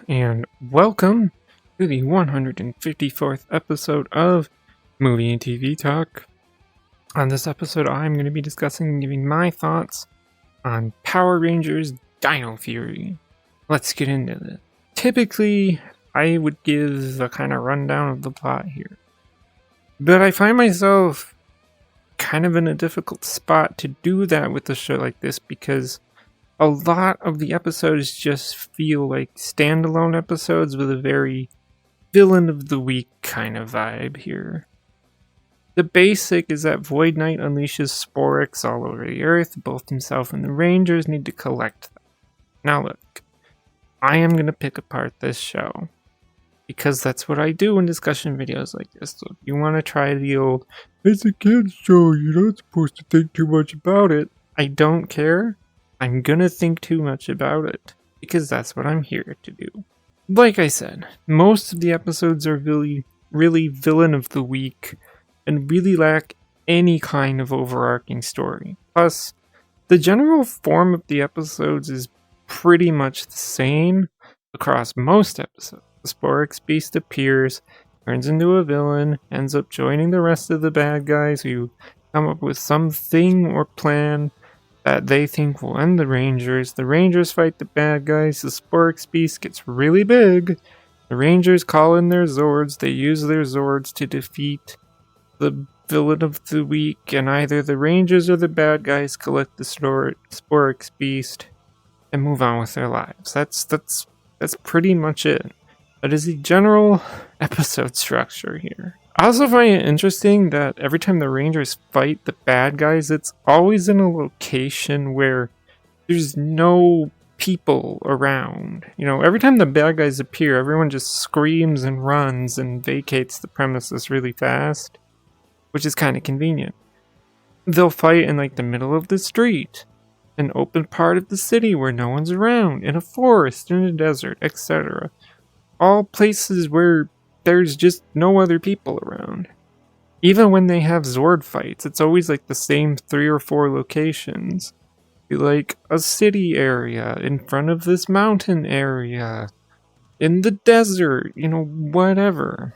and welcome to the 154th episode of Movie and TV Talk. On this episode, I'm going to be discussing and giving my thoughts on Power Rangers Dino Fury. Let's get into this. Typically, I would give a kind of rundown of the plot here, but I find myself kind of in a difficult spot to do that with a show like this because a lot of the episodes just feel like standalone episodes with a very villain of the week kind of vibe here. The basic is that Void Knight unleashes Sporix all over the earth. Both himself and the Rangers need to collect them. Now look, I am going to pick apart this show because that's what I do in discussion videos like this. So if you want to try the old, it's a kid's show, you're not supposed to think too much about it, I don't care. I'm gonna think too much about it, because that's what I'm here to do. Like I said, most of the episodes are really villain of the week, and really lack any kind of overarching story. Plus, the general form of the episodes is pretty much the same across most episodes. The Sporix Beast appears, turns into a villain, ends up joining the rest of the bad guys who come up with something or plan that they think will end the Rangers. The Rangers fight the bad guys. The Sporix Beast gets really big. The Rangers call in their Zords. They use their Zords to defeat the villain of the week, and either the Rangers or the bad guys collect the Sporix Beast and move on with their lives. That's pretty much it. That is the general episode structure here. I also find it interesting that every time the Rangers fight the bad guys, it's always in a location where there's no people around. You know, every time the bad guys appear, everyone just screams and runs and vacates the premises really fast, which is kind of convenient. They'll fight in like the middle of the street, an open part of the city where no one's around, in a forest, in a desert, etc. All places where there's just no other people around. Even when they have Zord fights, it's always like the same 3 or 4 locations. Like a city area, in front of this mountain area, in the desert, whatever.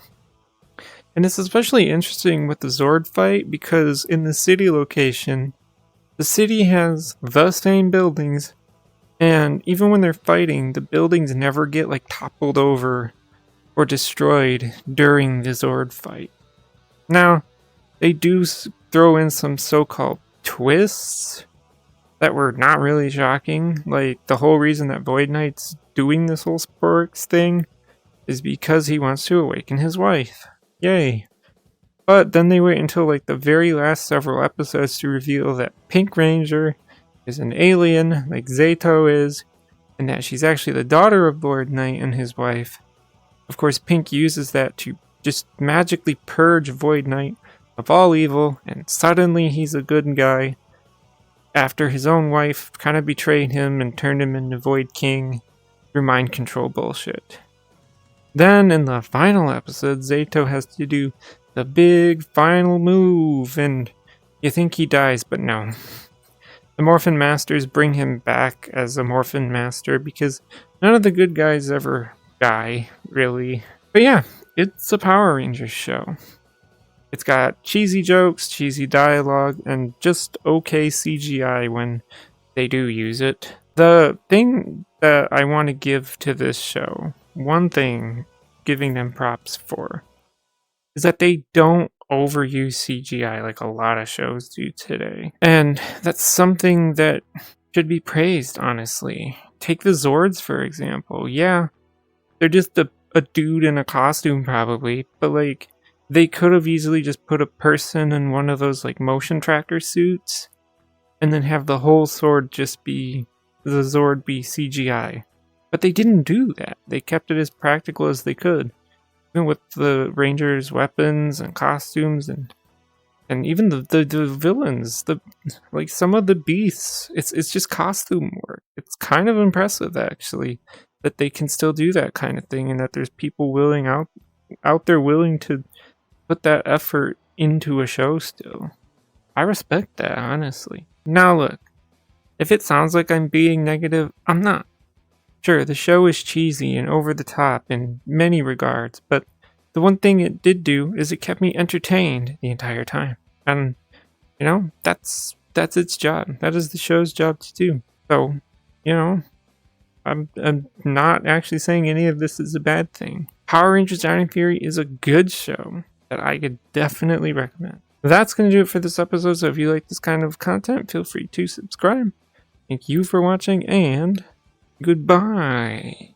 And it's especially interesting with the Zord fight because in the city location, the city has the same buildings, and even when they're fighting, the buildings never get like toppled over or destroyed during the Zord fight. Now, they do throw in some so-called twists that were not really shocking. Like, the whole reason that Void Knight's doing this whole Sporix thing is because he wants to awaken his wife. Yay. But then they wait until like the very last several episodes to reveal that Pink Ranger is an alien, like Zato is, and that she's actually the daughter of Void Knight and his wife. Of course, Pink uses that to just magically purge Void Knight of all evil, and suddenly he's a good guy after his own wife kind of betrayed him and turned him into Void King through mind control bullshit. Then, in the final episode, Zato has to do the big final move, and you think he dies, but no. The Morphin Masters bring him back as a Morphin Master because none of the good guys ever die, really. But yeah, it's a Power Rangers show. It's got cheesy jokes, cheesy dialogue, and just okay CGI when they do use it. The thing that I want to give to this show, one thing giving them props for, is that they don't overuse CGI like a lot of shows do today. And that's something that should be praised, honestly. Take the Zords, for example. Yeah, they're just a dude in a costume, probably, but like, they could have easily just put a person in one of those like motion tracker suits, and then have the whole Zord be CGI. But they didn't do that. They kept it as practical as they could. Even with the Rangers' weapons and costumes and even the villains, like some of the beasts, it's just costume work. It's kind of impressive, actually, that they can still do that kind of thing, and that there's people out there willing to put that effort into a show still. I respect that, honestly. Now look, if it sounds like I'm being negative, I'm not. Sure, the show is cheesy and over the top in many regards, but the one thing it did do is it kept me entertained the entire time. And that's its job. That is the show's job to do. So, you know, I'm not actually saying any of this is a bad thing. Power Rangers Dino Fury is a good show that I could definitely recommend. That's going to do it for this episode, so if you like this kind of content, feel free to subscribe. Thank you for watching, and goodbye.